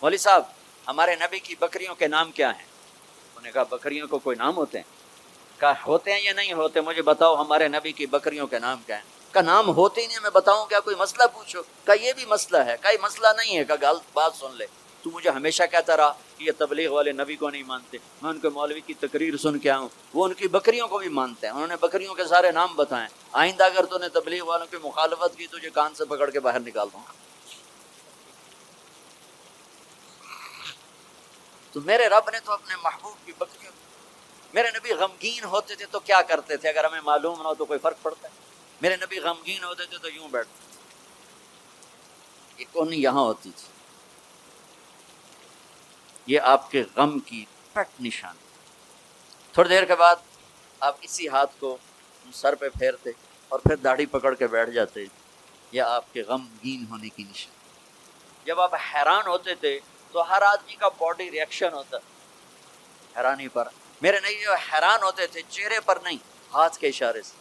مولوی صاحب ہمارے نبی کی بکریوں کے نام کیا ہیں؟ انہوں نے کہا بکریوں کو کوئی نام ہوتے ہیں؟ کہا ہوتے ہیں یا نہیں ہوتے، مجھے بتاؤ ہمارے نبی کی بکریوں کے نام کیا ہیں؟ کا نام ہوتے ہی نہیں، میں بتاؤں کیا؟ کوئی مسئلہ پوچھو۔ کہا یہ بھی مسئلہ ہے۔ کہا یہ مسئلہ نہیں ہے۔ کہا بات سن لے، تو مجھے ہمیشہ کہتا رہا کہ یہ تبلیغ والے نبی کو نہیں مانتے، میں ان کے مولوی کی تقریر سن کے آؤں، وہ ان کی بکریوں کو بھی مانتے ہیں، انہوں نے بکریوں کے سارے نام بتائیں، آئندہ اگر تو نے تبلیغ والوں کی مخالفت کی تجھے کان سے پکڑ کے باہر نکال دوں گا۔ تو میرے رب نے تو اپنے محبوب کی بکریوں، میرے نبی غمگین ہوتے تھے تو کیا کرتے تھے؟ اگر ہمیں معلوم نہ ہو تو کوئی فرق پڑتا ہے؟ میرے نبی غمگین ہوتے تھے تو یوں بیٹھتے تھے، یہ کون یہاں ہوتی تھی، یہ آپ کے غم کی پٹ نشان۔ تھوڑی دیر کے بعد آپ اسی ہاتھ کو سر پہ پھیرتے اور پھر داڑھی پکڑ کے بیٹھ جاتے، یہ آپ کے غمگین ہونے کی نشان۔ جب آپ حیران ہوتے تھے تو ہر آدمی کا باڈی ریئیکشن ہوتا حیرانی پر، میرے نہیں جو حیران ہوتے تھے چہرے پر نہیں، ہاتھ کے اشارے سے،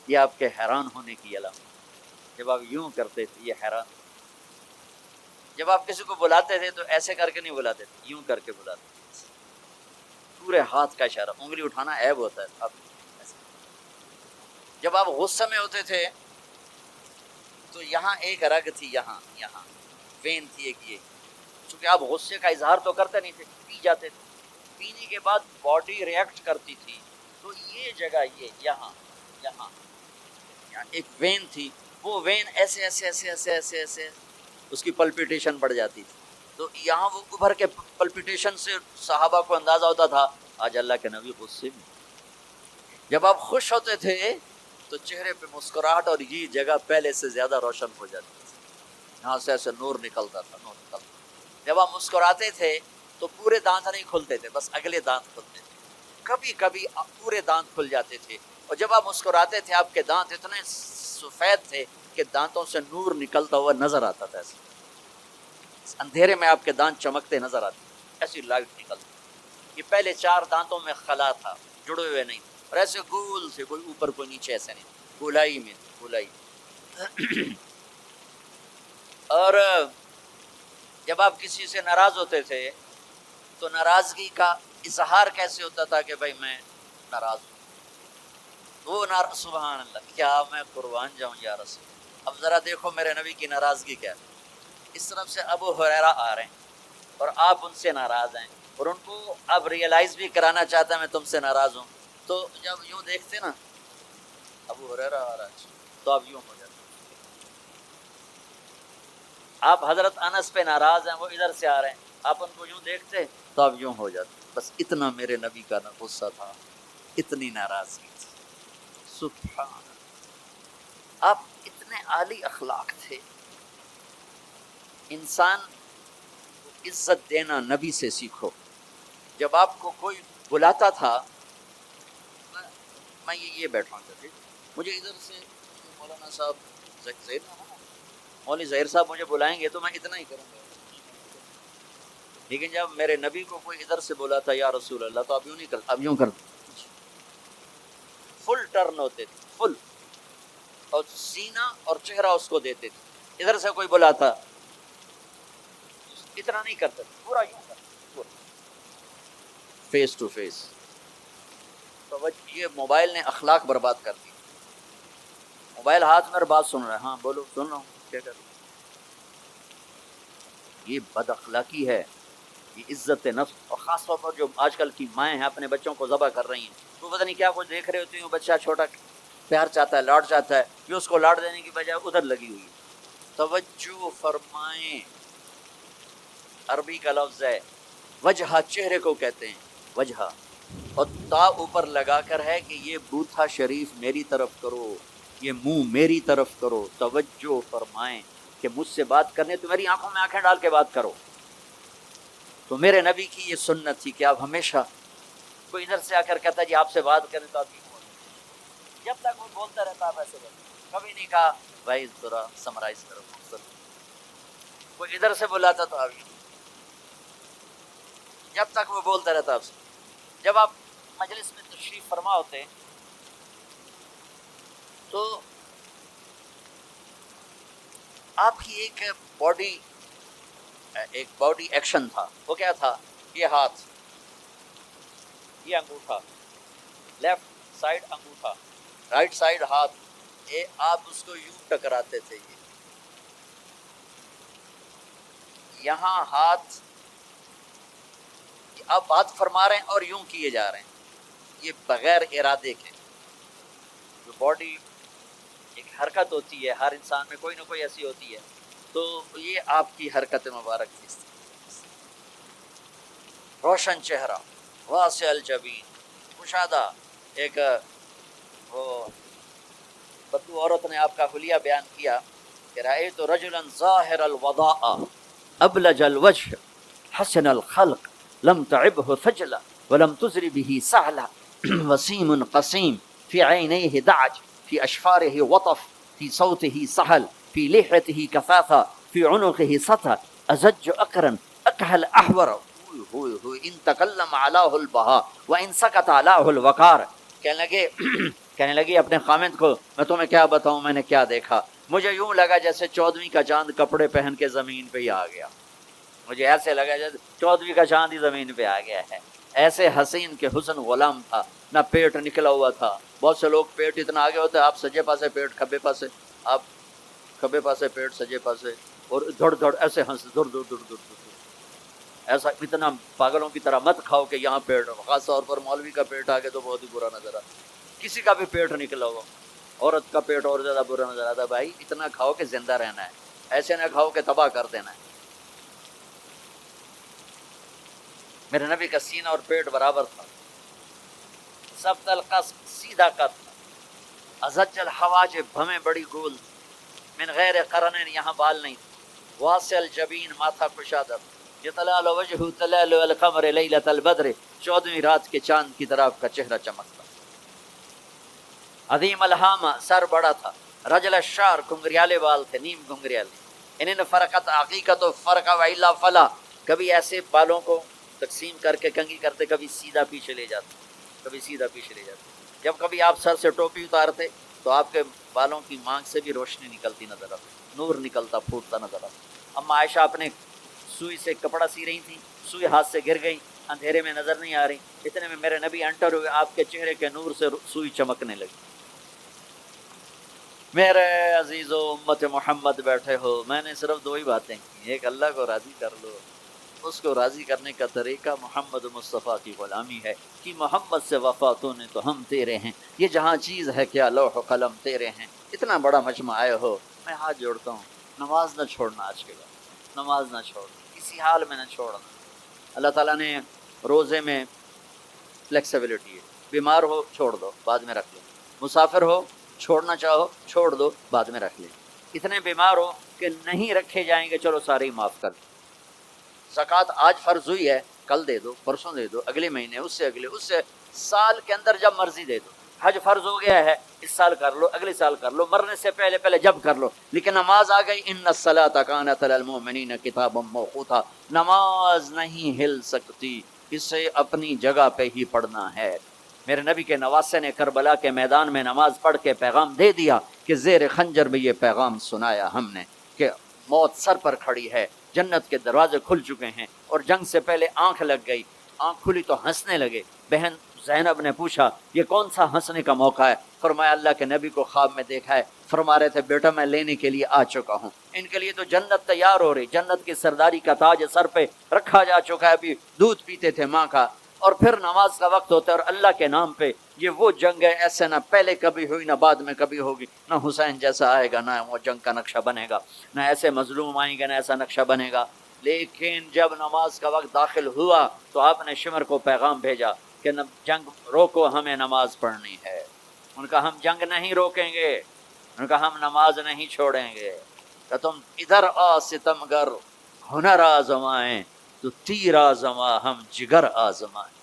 یہ آپ کے حیران ہونے کی علامت۔ جب آپ یوں کرتے تھے یہ حیران، جب آپ کسی کو بلاتے تھے تو ایسے کر کے نہیں بلاتے تھے، یوں کر کے بلاتے تھے، پورے ہاتھ کا اشارہ، انگلی اٹھانا عیب ہوتا ہے آپ ایسے۔ جب آپ غصے میں ہوتے تھے تو یہاں ایک رگ تھی، یہاں وین تھی ایک، یہ چونکہ آپ غصے کا اظہار تو کرتے نہیں تھے، پی جاتے تھے، پینے کے بعد باڈی ریئیکٹ کرتی تھی، تو یہ جگہ یہاں ایک وین تھی، وہ وین ایسے ایسے ایسے ایسے ایسے ایسے اس کی پلپیٹیشن بڑھ جاتی تھی، تو یہاں وہ ابھر کے پلپیٹیشن سے صحابہ کو اندازہ ہوتا تھا آج اللہ کے نبی غصے میں۔ جب آپ خوش ہوتے تھے تو چہرے پہ مسکراہٹ اور یہ جگہ پہلے سے زیادہ روشن ہو جاتی تھی، یہاں سے ایسے نور نکلتا تھا۔ جب آپ مسکراتے تھے تو پورے دانت نہیں کھلتے تھے، بس اگلے دانت کھلتے تھے، کبھی کبھی پورے دانت کھل جاتے تھے، اور جب آپ مسکراتے تھے آپ کے دانت اتنے سفید تھے کہ دانتوں سے نور نکلتا ہوا نظر آتا تھا، ایسے اندھیرے میں آپ کے دانت چمکتے نظر آتے، ایسی لائٹ نکلتی۔ یہ پہلے 4 دانتوں میں خلا تھا، جڑے ہوئے نہیں، اور ایسے گول سے، کوئی اوپر کوئی نیچے، ایسے نہیں، گولائی میں تھے، گولائی۔ اور جب آپ کسی سے ناراض ہوتے تھے تو ناراضگی کا اظہار کیسے ہوتا تھا کہ بھائی میں ناراض ہوں، وہ سبحان اللہ، کیا میں قربان جاؤں یا رسول۔ اب ذرا دیکھو میرے نبی کی ناراضگی کیا ہے، اس طرف سے ابو ہریرہ آ رہے ہیں اور آپ ان سے ناراض ہیں، اور ان کو اب ریئلائز بھی کرانا چاہتا ہے میں تم سے ناراض ہوں، تو جب یوں دیکھتے نا ابو ہریرہ آ رہا ہے تو آپ یوں ہو جاتے، آپ حضرت انس پہ ناراض ہیں، وہ ادھر سے آ رہے ہیں، آپ ان کو یوں دیکھتے تو آپ یوں ہو جاتے، بس اتنا میرے نبی کا غصہ تھا، اتنی ناراضگی تھی، سبحان اللہ۔ آپ اتنے عالی اخلاق تھے، انسان کو عزت دینا نبی سے سیکھو۔ جب آپ کو کوئی بلاتا تھا، میں یہ بیٹھا ہوں، مجھے ادھر سے مولانا صاحب ظہیر مولوی ظہیر صاحب مجھے بلائیں گے تو میں اتنا ہی کروں گا، لیکن جب میرے نبی کو کوئی ادھر سے بولا تھا یا رسول اللہ، تو اب یوں نہیں کرتا، اب یوں کرتا، فل ٹرن ہوتے تھے، فل، اور سینہ اور چہرہ اس کو دیتے تھے۔ ادھر سے کوئی بلاتا اتنا نہیں کرتے، پورا یوں کرتا، فیس ٹو فیس۔ تو یہ موبائل نے اخلاق برباد کر دی، موبائل ہاتھ میں اور بات سن رہا ہے، ہاں بولو سن رہا ہوں، کیا کر رہا ہوں، یہ بد اخلاقی ہے، یہ عزت نفس۔ اور خاص طور پر جو آج کل کی مائیں ہیں اپنے بچوں کو ذبح کر رہی ہیں، تو پتہ نہیں کیا کچھ دیکھ رہے ہوتے ہیں، بچہ چھوٹا پیار چاہتا ہے، لاڈ چاہتا ہے، یہ اس کو لاڈ دینے کی بجائے ادھر لگی ہوئی ہے۔ توجہ فرمائیں، عربی کا لفظ ہے وجہ، چہرے کو کہتے ہیں وجہ، اور تا اوپر لگا کر ہے کہ یہ بوتھا شریف میری طرف کرو، یہ منہ میری طرف کرو، توجہ فرمائیں کہ مجھ سے بات کرنے تو میری آنکھوں میں آنکھیں ڈال کے بات کرو۔ تو میرے نبی کی یہ سنت تھی کہ آپ ہمیشہ، کوئی ادھر سے آ کر کہتا جی آپ سے بات کریں تو آپ یوں بولیں، جب تک وہ بولتا رہتا آپ ایسے بولیں، کبھی نہیں کہا بھائی ذرا سمرائز کرو، کوئی ادھر سے بلاتا تو آپ یوں، جب تک وہ بولتا رہتا آپ سے۔ جب آپ مجلس میں تشریف فرما ہوتے تو آپ کی ایک باڈی ایک باڈی ایکشن تھا. وہ کیا تھا؟ یہ ہاتھ، یہ انگوٹھا، لیفٹ سائڈ انگوٹھا، رائٹ سائڈ ہاتھ، آپ اس کو یوں ٹکراتے تھے. یہاں ہاتھ آپ بات فرما رہے ہیں اور یوں کیے جا رہے ہیں، یہ بغیر ارادے کے. جو باڈی ایک حرکت ہوتی ہے، ہر انسان میں کوئی نہ کوئی ایسی ہوتی ہے، تو یہ آپ کی حرکت مبارک تھی. روشن چہرہ، واسع الجبین، کشادہ. ایک وہ بدو عورت نے آپ کا حلیہ بیان کیا کہ رأیت رجلا ظاہر الوضاء ابلج الوجه حسن الخلق لم تعبه ثجلا ولم تزر به سعلا وسيم قسيم في عينيه دعج في أشفاره وطف في صوته سهل في لحيته كثافة في عنقه سطى أزج أقرا أكهل أحور ان تکلم علاه البہا وان سکت علاه الوقار. کہنے لگی اپنے خامند کو میں تمہیں کیا بتاؤں میں نے کیا دیکھا. مجھے یوں لگا جیسے 14ویں کا چاند کپڑے پہن کے زمین پہ ہی آ گیا. مجھے ایسے لگا جیسے 14ویں کا چاند ہی زمین پہ آ گیا ہے. ایسے حسین کے حسن غلام تھا، نہ پیٹ نکلا ہوا تھا. بہت سے لوگ پیٹ اتنا آگے ہوتا ہے، آپ سجے پاسے پیٹ کھبے پاسے، آپ کھبے پاسے پیٹ سجے پاسے، اور دھڑ دھڑ ایسے ہنس دھڑ دھڑ دھڑ دھڑ. ایسا اتنا پاگلوں کی طرح مت کھاؤ کہ یہاں پیٹ، خاص طور پر مولوی کا پیٹ آ گیا تو بہت ہی برا نظر آتا. کسی کا بھی پیٹ نکلا ہو، عورت کا پیٹ اور زیادہ برا نظر آتا. بھائی اتنا کھاؤ کہ زندہ رہنا ہے، ایسے نہ کھاؤ کہ تباہ کر دینا ہے. میرے نبی کا سینہ اور پیٹ برابر تھا، سب القصد سیدھا قد تھا. ازج الحواجب بھمیں بڑی گول، من غیر قرنین یہاں بال نہیں تھے. واسع الجبین ماتھا کشادہ. یطلال وجہ تلال القمر لیلۃ البدر 14ویں رات کے چاند کی طرح آپ کا چہرہ چمکتا. عظیم الہامہ سر بڑا تھا. رجل الشعر گھنگریالے بال تھے، نیم گھنگریالے. ان فرقت عقیقت و فرق و الا فلا، کبھی ایسے بالوں کو تقسیم کر کے کنگھی کرتے، کبھی سیدھا پیچھے لے جاتے، کبھی سیدھا پیچھے لے جاتے. جب کبھی آپ سر سے ٹوپی اتارتے تو آپ کے بالوں کی مانگ سے بھی روشنی نکلتی نظر آتی، نور نکلتا پھوٹتا نظر آتا. اما عائشہ اپنے سوئی سے کپڑا سی رہی تھی، سوئی ہاتھ سے گر گئی، اندھیرے میں نظر نہیں آ رہی. اتنے میں میرے نبی انٹر ہوئے، آپ کے چہرے کے نور سے سوئی چمکنے لگی. میرے عزیزو امت محمد بیٹھے ہو، میں نے صرف 2 ہی باتیں کی. ایک اللہ کو راضی کر لو، اس کو راضی کرنے کا طریقہ محمد مصطفیٰ کی غلامی ہے کہ محمد سے وفاتوں نے تو ہم تیرے ہیں. یہ جہاں چیز ہے کیا لوح و قلم تیرے ہیں. اتنا بڑا مجمع آئے ہو، میں ہاتھ جوڑتا ہوں، نماز نہ چھوڑنا. آج کے بعد نماز نہ چھوڑنا، کسی حال میں نہ چھوڑنا. اللہ تعالیٰ نے روزے میں فلیکسیبلٹی ہے. بیمار ہو چھوڑ دو، بعد میں رکھ لو. مسافر ہو چھوڑنا چاہو چھوڑ دو، بعد میں رکھ لیں. اتنے بیمار ہو کہ نہیں رکھے جائیں گے، چلو سارے ہی معاف کر دو. زکوٰۃ آج فرض ہوئی ہے، کل دے دو، پرسوں دے دو، اگلے مہینے، اس سے اگلے، اس سے سال کے اندر جب مرضی دے دو. حج فرض ہو گیا ہے، اس سال کر لو، اگلے سال کر لو، مرنے سے پہلے پہلے جب کر لو. لیکن نماز آ گئی، ان الصلاۃ کانت علی المؤمنین کتابا موقوتا. نماز نہیں ہل سکتی، اسے اپنی جگہ پہ ہی پڑھنا ہے. میرے نبی کے نواسے نے کربلا کے میدان میں نماز پڑھ کے پیغام دے دیا کہ زیر خنجر میں یہ پیغام سنایا ہم نے کہ موت سر پر کھڑی ہے، جنت کے دروازے کھل چکے ہیں. اور جنگ سے پہلے آنکھ لگ گئی، آنکھ کھلی تو ہنسنے لگے. بہن زینب نے پوچھا یہ کون سا ہنسنے کا موقع ہے؟ فرمایا اللہ کے نبی کو خواب میں دیکھا ہے، فرما رہے تھے بیٹا میں لینے کے لیے آ چکا ہوں. ان کے لیے تو جنت تیار ہو رہی، جنت کی سرداری کا تاج سر پہ رکھا جا چکا ہے. ابھی دودھ پیتے تھے ماں کا، اور پھر نماز کا وقت ہوتا ہے، اور اللہ کے نام پہ یہ وہ جنگ ہے ایسے نہ پہلے کبھی ہوئی نہ بعد میں کبھی ہوگی. نہ حسین جیسا آئے گا، نہ وہ جنگ کا نقشہ بنے گا، نہ ایسے مظلوم آئیں گے، نہ ایسا نقشہ بنے گا. لیکن جب نماز کا وقت داخل ہوا تو آپ نے شمر کو پیغام بھیجا کہ جنگ روکو، ہمیں نماز پڑھنی ہے. ان کا ہم جنگ نہیں روکیں گے، ان کا ہم نماز نہیں چھوڑیں گے. کہ تم ادھر آ ستمگر ہنر آزمائیں، تو تیر آزما ہم جگر آزمائیں.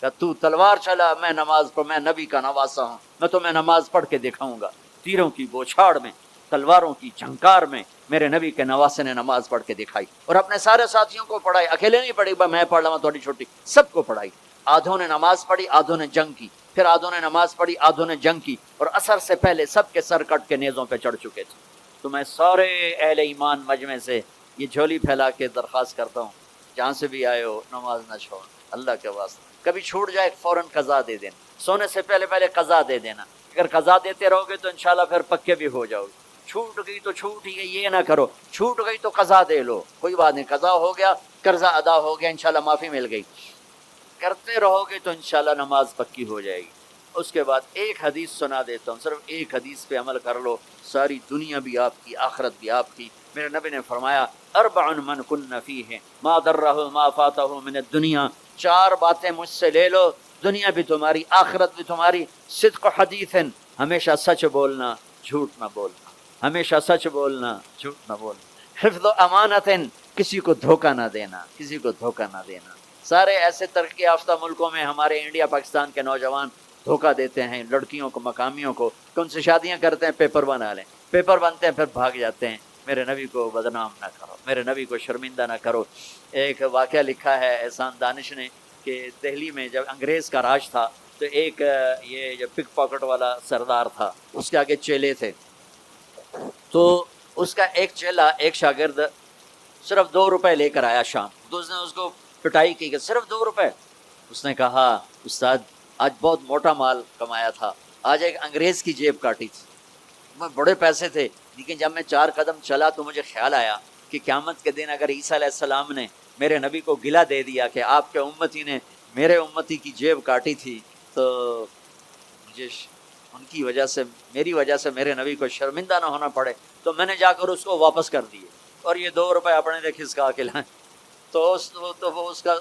کہ تو تلوار چلا، میں نماز پڑھ، میں نبی کا نواسا ہوں، میں تمہیں نماز پڑھ کے دکھاؤں گا. تیروں کی بوچھاڑ میں، تلواروں کی جھنکار میں میرے نبی کے نواسے نے نماز پڑھ کے دکھائی، اور اپنے سارے ساتھیوں کو پڑھائی. اکیلے نہیں پڑھی، میں پڑھ لوں تھوڑی چھوٹی، سب کو پڑھائی. آدھوں نے نماز پڑھی، آدھوں نے جنگ کی، پھر آدھوں نے نماز پڑھی، آدھوں نے جنگ کی، اور عصر سے پہلے سب کے سر کٹ کے نیزوں پہ چڑھ چکے تھے. تو میں سارے اہل ایمان مجمع سے یہ جھولی پھیلا کے درخواست کرتا ہوں، جہاں سے بھی آئے ہو نماز نہ چھوڑ، اللہ کے واسطے کبھی چھوٹ جائے فوراً قضا دے دینا، سونے سے پہلے پہلے قضا دے دینا، اگر قضا دیتے رہو گے تو انشاءاللہ پھر پکے بھی ہو جاؤ گے، چھوٹ گئی تو چھوٹ ہی گئی، یہ نہ کرو، چھوٹ گئی تو قضا دے لو، کوئی بات نہیں، قضا ہو گیا، قرضہ ادا ہو گیا، انشاءاللہ معافی مل گئی، کرتے رہو گے تو انشاءاللہ نماز پکی ہو جائے گی۔ اس کے بعد ایک حدیث سنا دیتا ہوں، صرف ایک حدیث پہ عمل کر لو، ساری دنیا بھی آپ کی، آخرت بھی آپ کی۔ میرے نبی نے فرمایا اربع من کن فیہ ما درہ ما فاتہ من الدنیا، چار باتیں مجھ سے لے لو، دنیا بھی تمہاری، آخرت بھی تمہاری۔ صدق حدیث، ہمیشہ سچ بولنا، جھوٹ نہ بولنا، ہمیشہ سچ بولنا، جھوٹ نہ بولنا۔ حفظ امانت، کسی کو دھوکہ نہ دینا، کسی کو دھوکہ نہ دینا۔ سارے ایسے ترقی یافتہ ملکوں میں ہمارے انڈیا پاکستان کے نوجوان دھوکہ دیتے ہیں لڑکیوں کو، مقامیوں کو، کہ ان سے شادیاں کرتے ہیں پیپر بنا لیں، پیپر بنتے ہیں پھر بھاگ جاتے ہیں۔ میرے نبی کو بدنام نہ کرو، میرے نبی کو شرمندہ نہ کرو۔ ایک واقعہ لکھا ہے احسان دانش نے کہ دہلی میں جب انگریز کا راج تھا تو ایک یہ جو پک پاکٹ والا سردار تھا، اس کے آگے چیلے تھے، تو اس کا ایک چیلا، ایک شاگرد صرف 2 روپے لے کر آیا شام، تو اس نے اس کو پٹائی کی کہ صرف 2 روپے۔ اس نے کہا استاد آج بہت موٹا مال کمایا تھا، آج ایک انگریز کی جیب کاٹی تھی، میں بڑے پیسے تھے، لیکن جب میں 4 قدم چلا تو مجھے خیال آیا کہ قیامت کے دن اگر عیسیٰ علیہ السلام نے میرے نبی کو گلہ دے دیا کہ آپ کے امتی نے میرے امتی کی جیب کاٹی تھی، تو مجھے ان کی وجہ سے، میری وجہ سے میرے نبی کو شرمندہ نہ ہونا پڑے، تو میں نے جا کر اس کو واپس کر دیے اور یہ 2 روپے اپنے لیے کھسکا کے لائیں۔ تو وہ اس کا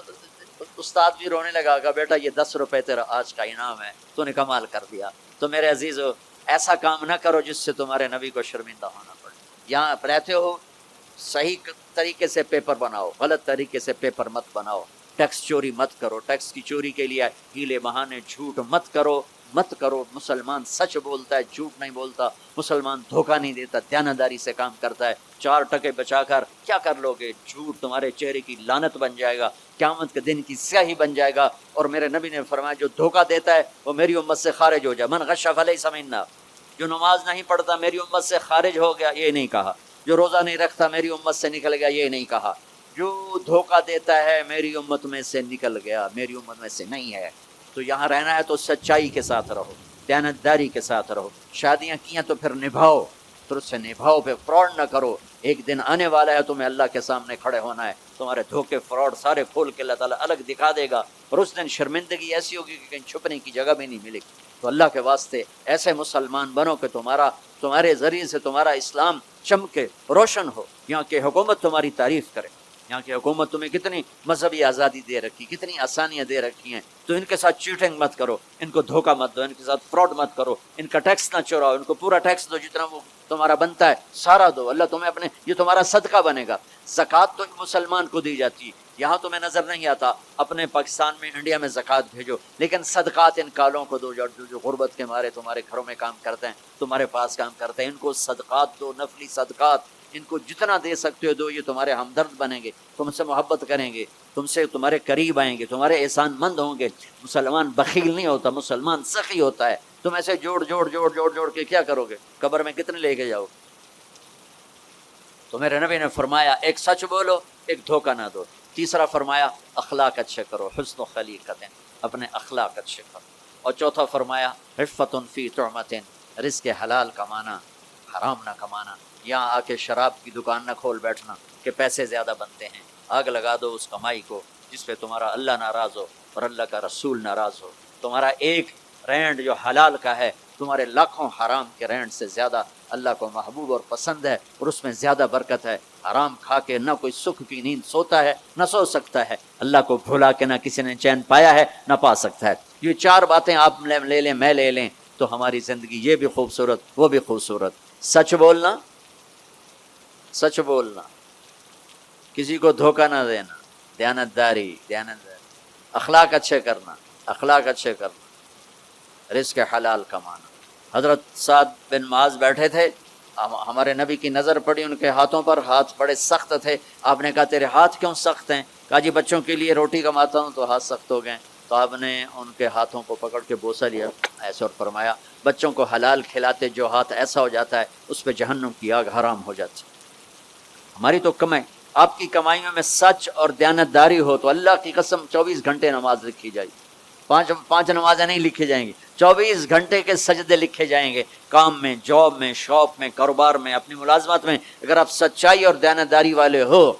استاد بھی رونے لگا کہ بیٹا یہ 10 روپے تیرا آج کا انعام ہے، تو نے کمال کر دیا۔ تو میرے عزیزو، ایسا کام نہ کرو جس سے تمہارے نبی کو شرمندہ ہونا پڑے۔ یہاں رہتے ہو صحیح طریقے سے پیپر بناؤ، غلط طریقے سے پیپر مت بناؤ، ٹیکس چوری مت کرو، ٹیکس کی چوری کے لیے ہیلے بہانے جھوٹ مت کرو، مت کرو۔ مسلمان سچ بولتا ہے، جھوٹ نہیں بولتا، مسلمان دھوکہ نہیں دیتا، دیانتداری سے کام کرتا ہے۔ 4 ٹکے بچا کر کیا کر لو گے؟ جھوٹ تمہارے چہرے کی لعنت بن جائے گا، قیامت کے دن کی سیاہی بن جائے گا۔ اور میرے نبی نے فرمایا جو دھوکہ دیتا ہے وہ میری امت سے خارج ہو جائے، من غش فلیس منا، جو نماز نہیں پڑھتا میری امت سے خارج ہو گیا، یہ نہیں کہا۔ جو روزہ نہیں رکھتا میری امت سے نکل گیا، یہ نہیں کہا۔ جو دھوکہ دیتا ہے میری امت میں سے نکل گیا، میری امت میں سے نہیں ہے۔ تو یہاں رہنا ہے تو سچائی کے ساتھ رہو، دیانتداری کے ساتھ رہو، شادیاں کی ہیں تو پھر نبھاؤ، پھر اس سے نبھاؤ، پہ فراڈ نہ کرو۔ ایک دن آنے والا ہے تمہیں اللہ کے سامنے کھڑے ہونا ہے، تمہارے دھوکے فراڈ سارے کھول کے اللہ تعالیٰ الگ دکھا دے گا، اور اس دن شرمندگی ایسی ہوگی کہ کہیں چھپنے کی جگہ بھی نہیں ملے گی۔ تو اللہ کے واسطے ایسے مسلمان بنو کہ تمہارے ذریعے سے تمہارا اسلام چمکے، روشن ہو، یہاں کی حکومت تمہاری تعریف کرے۔ یہاں کی حکومت تمہیں کتنی مذہبی آزادی دے رکھی، کتنی آسانیاں دے رکھی ہیں، تو ان کے ساتھ چیٹنگ مت کرو، ان کو دھوکہ مت دو، ان کے ساتھ فراڈ مت کرو، ان کا ٹیکس نہ چوراؤ، ان کو پورا ٹیکس دو، جتنا وہ تمہارا بنتا ہے سارا دو، اللہ تمہیں اپنے، یہ تمہارا صدقہ بنے گا۔ زکوٰۃ تو مسلمان کو دی جاتی ہے، یہاں تمہیں نظر نہیں آتا، اپنے پاکستان میں، انڈیا میں زکوٰۃ بھیجو، لیکن صدقات ان کالوں کو دو جو غربت کے مارے تمہارے گھروں میں کام کرتے ہیں، تمہارے پاس کام کرتے ہیں، ان کو صدقات دو، نفلی صدقات، ان کو جتنا دے سکتے ہو دو، یہ تمہارے ہمدرد بنیں گے، تم سے محبت کریں گے، تم سے تمہارے قریب آئیں گے، تمہارے احسان مند ہوں گے۔ مسلمان بخیل نہیں ہوتا، مسلمان سخی ہوتا ہے۔ تم ایسے جوڑ کے کیا کرو گے؟ قبر میں کتنے لے کے جاؤ؟ تو میرے نبی نے فرمایا ایک سچ بولو، ایک دھوکہ نہ دو۔ تیسرا فرمایا اخلاق اچھے کرو، حسن و خلیقت، اپنے اخلاق اچھے کرو۔ اور چوتھا فرمایا عفت فی طعمت، رزق حلال کمانا، حرام نہ کمانا۔ یہاں آ کے شراب کی دکان نہ کھول بیٹھنا کہ پیسے زیادہ بنتے ہیں، آگ لگا دو اس کمائی کو جس پہ تمہارا اللہ ناراض ہو اور اللہ کا رسول ناراض ہو۔ تمہارا ایک رینڈ جو حلال کا ہے تمہارے لاکھوں حرام کے رینڈ سے زیادہ اللہ کو محبوب اور پسند ہے، اور اس میں زیادہ برکت ہے۔ حرام کھا کے نہ کوئی سکھ کی نیند سوتا ہے، نہ سو سکتا ہے۔ اللہ کو بھولا کے نہ کسی نے چین پایا ہے، نہ پا سکتا ہے۔ یہ 4 باتیں آپ لے لیں، میں لے لیں، تو ہماری زندگی یہ بھی خوبصورت، وہ بھی خوبصورت۔ سچ بولنا، سچ بولنا، کسی کو دھوکہ نہ دینا، دیانتداری، اخلاق اچھے کرنا، اخلاق اچھے کرنا، رزق حلال کمانا۔ حضرت سعد بن معاذ بیٹھے تھے، ہمارے نبی کی نظر پڑی ان کے ہاتھوں پر، ہاتھ بڑے سخت تھے۔ آپ نے کہا تیرے ہاتھ کیوں سخت ہیں؟ کہا جی بچوں کے لیے روٹی کماتا ہوں تو ہاتھ سخت ہو گئے۔ تو آپ نے ان کے ہاتھوں کو پکڑ کے بوسہ لیا ایسے، اور فرمایا بچوں کو حلال کھلاتے جو ہاتھ ایسا ہو جاتا ہے اس پہ جہنم کی آگ حرام ہو جاتی۔ ہماری تو کمائی، آپ کی کمائیوں میں سچ اور دیانتداری ہو تو اللہ کی قسم 24 گھنٹے نماز لکھی جائے گی. پانچ نمازیں نہیں لکھی جائیں گی، 24 گھنٹے کے سجدے لکھے جائیں گے. کام میں، جاب میں، شاپ میں، کاروبار میں، اپنی ملازمت میں اگر آپ سچائی اور دیانتداری والے ہو